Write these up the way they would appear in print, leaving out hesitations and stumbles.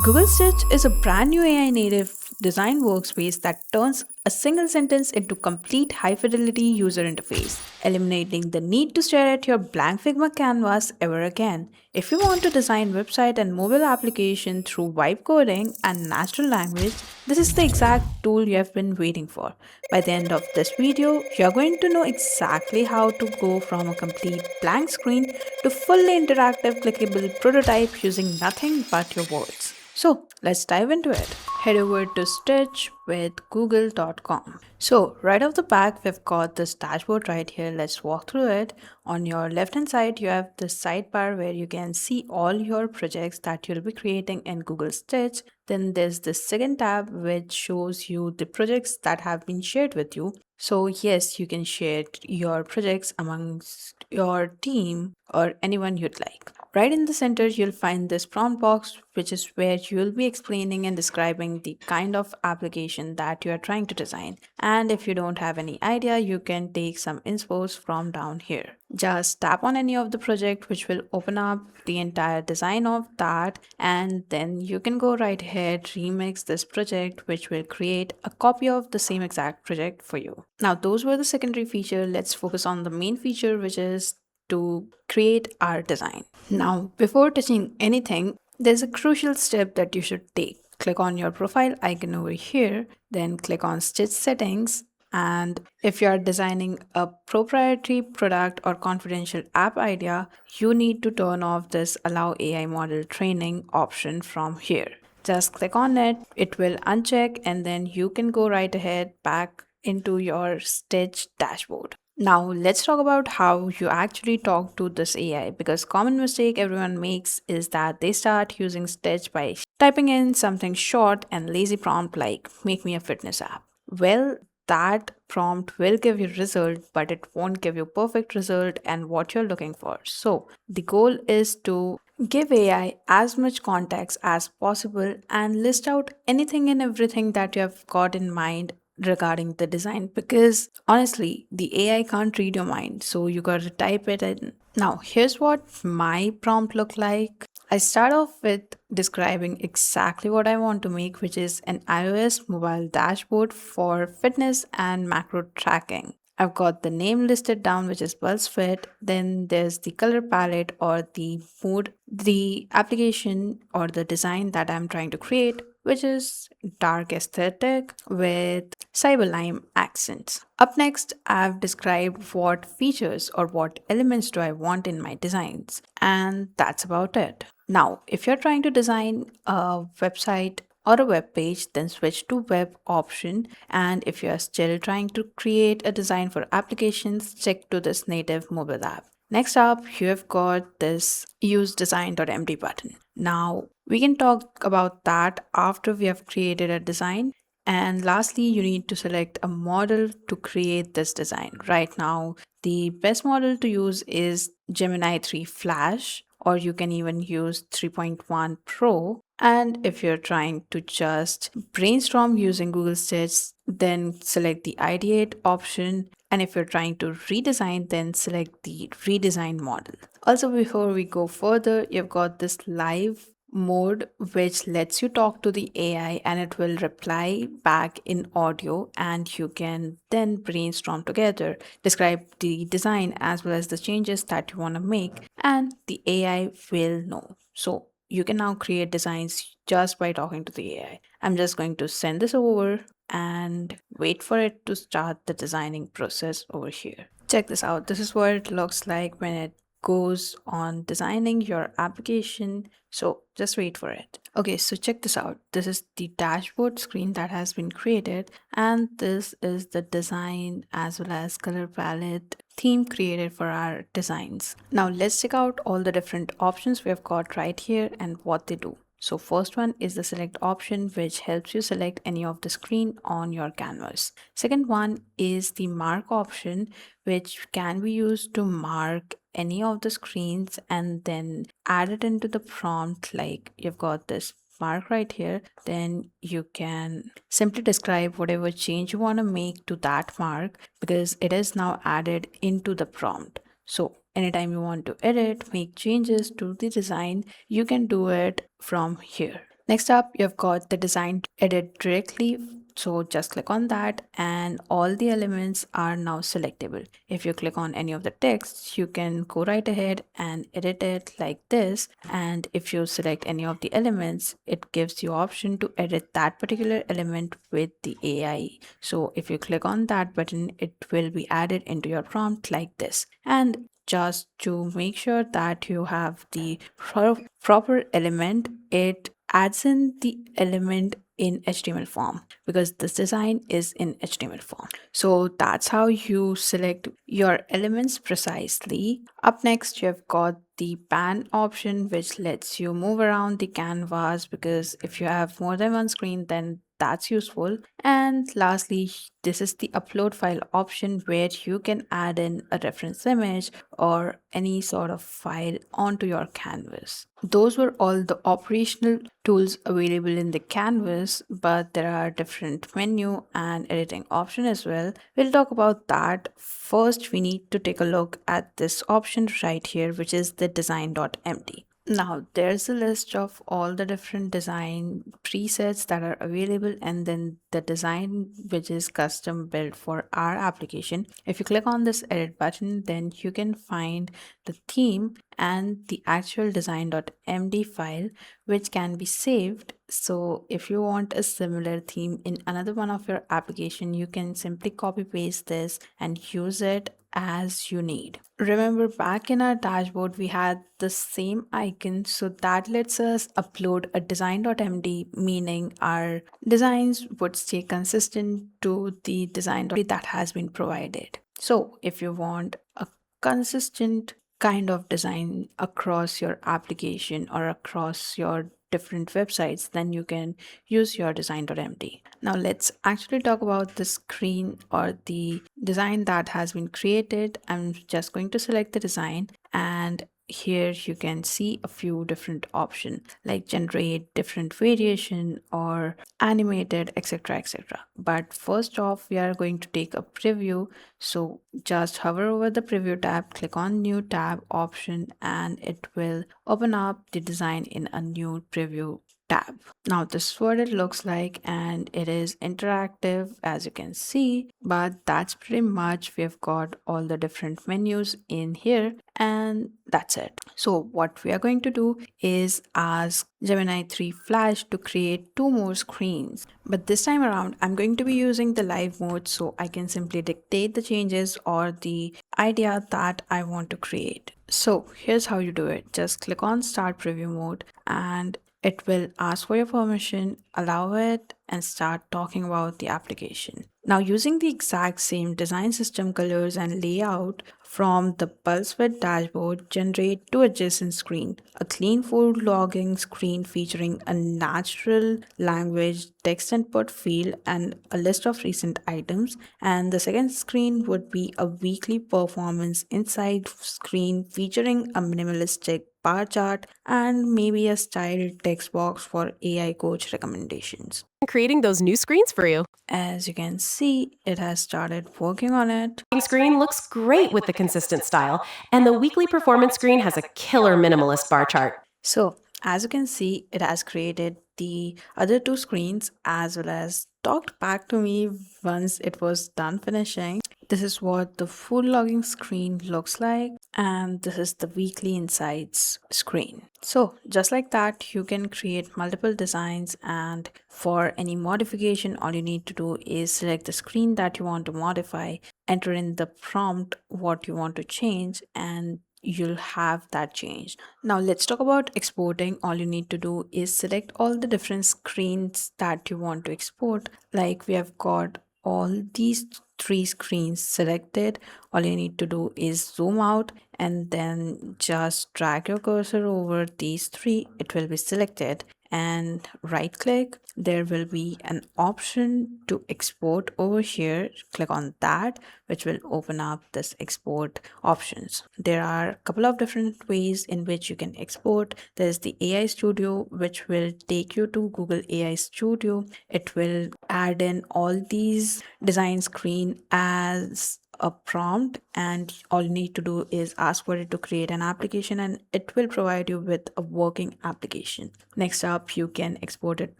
Google Stitch is a brand new AI native design workspace that turns a single sentence into complete high fidelity user interface, eliminating the need to stare at your blank Figma canvas ever again. If you want to design website and mobile application through vibe coding and natural language, this is the exact tool you have been waiting for. By the end of this video, you're going to know exactly how to go from a complete blank screen to fully interactive clickable prototype using nothing but your words. So let's dive into it. Head over to Stitch with google.com. So right off the back, we've got this dashboard right here. Let's walk through it. On your left hand side, you have the sidebar where you can see all your projects that you'll be creating in Google Stitch. Then there's the second tab which shows you the projects that have been shared with you. So yes, you can share your projects amongst your team or anyone you'd like. Right in the center, you'll find this prompt box, which is where you'll be explaining and describing the kind of application that you are trying to design. And if you don't have any idea, you can take some inspos from down here. Just tap on any of the project, which will open up the entire design of that, and then you can go right ahead, remix this project, which will create a copy of the same exact project for you. Now, those were the secondary feature. Let's focus on the main feature, which is to create our design. Now, before touching anything, there's a crucial step that you should take. Click on your profile icon over here, then click on Stitch settings. And if you are designing a proprietary product or confidential app idea, you need to turn off this Allow AI Model Training option from here. Just click on it, it will uncheck, and then you can go right ahead back into your Stitch dashboard. Now let's talk about how you actually talk to this AI, because common mistake everyone makes is that they start using Stitch by typing in something short and lazy prompt like make me a fitness app. Well, that prompt will give you result, but it won't give you perfect result and what you're looking for. So the goal is to give AI as much context as possible and list out anything and everything that you have got in mind regarding the design, because honestly the AI can't read your mind, so you got to type it in. Now here's what my prompt look like. I start off with describing exactly what I want to make, which is an iOS mobile dashboard for fitness and macro tracking. I've got the name listed down, which is Pulse Fit. Then there's the color palette or the mood, the application or the design that I'm trying to create, which is dark aesthetic with cyberlime accents. Up next, I've described what features or what elements do I want in my designs, and that's about it. Now, if you're trying to design a website or a web page, then switch to web option. And if you're still trying to create a design for applications, check to this native mobile app. Next up, you have got this use design.md button. Now, we can talk about that after we have created a design. And lastly, you need to select a model to create this design. Right now, the best model to use is Gemini 3 Flash, or you can even use 3.1 Pro. And if you're trying to just brainstorm using Google Stitch, then select the Ideate option. And if you're trying to redesign, then select the redesign model. Also, before we go further, you've got this live mode which lets you talk to the AI and it will reply back in audio, and you can then brainstorm together, describe the design as well as the changes that you want to make, and the AI will know. So you can now create designs just by talking to the AI. I'm just going to send this over and wait for it to start the designing process over here. Check this out. This is what it looks like when it goes on designing your application. So just wait for it. Okay, so check this out. This is the dashboard screen that has been created, and this is the design as well as color palette theme created for our designs. Now let's check out all the different options we have got right here and what they do. So first one is the select option, which helps you select any of the screen on your canvas. Second one is the mark option, which can be used to mark any of the screens and then add it into the prompt. Like you've got this mark right here, then you can simply describe whatever change you want to make to that mark, because it is now added into the prompt. So anytime you want to edit, make changes to the design, you can do it from here. Next up, you've got the design to edit directly. So just click on that and all the elements are now selectable. If you click on any of the text, you can go right ahead and edit it like this. And if you select any of the elements, it gives you option to edit that particular element with the AI. So if you click on that button, it will be added into your prompt like this. And just to make sure that you have the proper element, it adds in the element in HTML form because this design is in HTML form. So that's how you select your elements precisely. Up next, you've got the pan option, which lets you move around the canvas because if you have more than one screen, then that's useful. And lastly, this is the upload file option where you can add in a reference image or any sort of file onto your canvas. Those were all the operational tools available in the canvas, but there are different menu and editing option as well. We'll talk about that. First, we need to take a look at this option right here, which is the design.md. Now, there's a list of all the different design presets that are available, and then the design which is custom built for our application. If you click on this edit button, then you can find the theme and the actual design.md file, which can be saved. So if you want a similar theme in another one of your application, you can simply copy paste this and use it as you need. Remember, back in our dashboard, we had the same icon, so that lets us upload a design.md, meaning our designs would stay consistent to the design.md that has been provided. So if you want a consistent kind of design across your application or across your different websites, then you can use your design.md. Now let's actually talk about the screen or the design that has been created. I'm just going to select the design, and here you can see a few different options like generate different variation or animated, etc, etc. But first off, we are going to take a preview. So just hover over the preview tab, click on new tab option, and it will open up the design in a new preview tab. Now this is what it looks like, and it is interactive as you can see, but that's pretty much, we've got all the different menus in here, and that's it. So what we are going to do is ask Gemini 3 Flash to create two more screens, but this time around I'm going to be using the live mode, so I can simply dictate the changes or the idea that I want to create. So here's how you do it. Just click on start preview mode, and it will ask for your permission, allow it, and start talking about the application. Now, using the exact same design system colors and layout from the PulseWidth dashboard, generate two adjacent screens, a clean food logging screen featuring a natural language text input field and a list of recent items, and the second screen would be a weekly performance insight screen featuring a minimalistic bar chart and maybe a styled text box for AI coach recommendations. Creating those new screens for you. As you can see, it has started working on it. Screen looks great with the consistent style, and the weekly performance screen has a killer minimalist bar chart. So as you can see, it has created the other two screens as well as talked back to me once it was done finishing. This is what the food logging screen looks like, and this is the weekly insights screen. So just like that, you can create multiple designs, and for any modification, all you need to do is select the screen that you want to modify, enter in the prompt what you want to change, and you'll have that change. Now let's talk about exporting. All you need to do is select all the different screens that you want to export. Like we have got all these three screens selected. All you need to do is zoom out and then just drag your cursor over these three. It will be selected, and right click. There will be an option to export over here. Click on that, which will open up this export options. There are a couple of different ways in which you can export. There's the AI Studio, which will take you to Google AI Studio. It will add in all these design screen as a prompt, and all you need to do is ask for it to create an application, and it will provide you with a working application. Next up, you can export it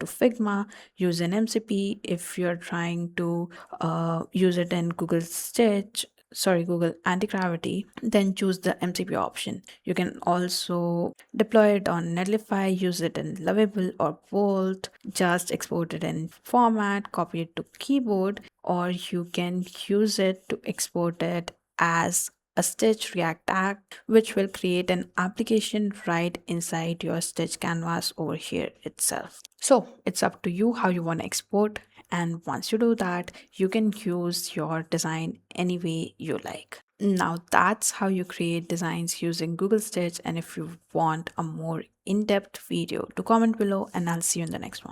to Figma, use an MCP. If you're trying to use it in Google Anti-Gravity, then choose the MCP option. You can also deploy it on Netlify, use it in Lovable or Volt, just export it in format, copy it to keyboard, or you can use it to export it as a Stitch React tag, which will create an application right inside your Stitch canvas over here itself. So it's up to you how you want to export. And once you do that, you can use your design any way you like. Now that's how you create designs using Google Stitch. And if you want a more in-depth video, to comment below and I'll see you in the next one.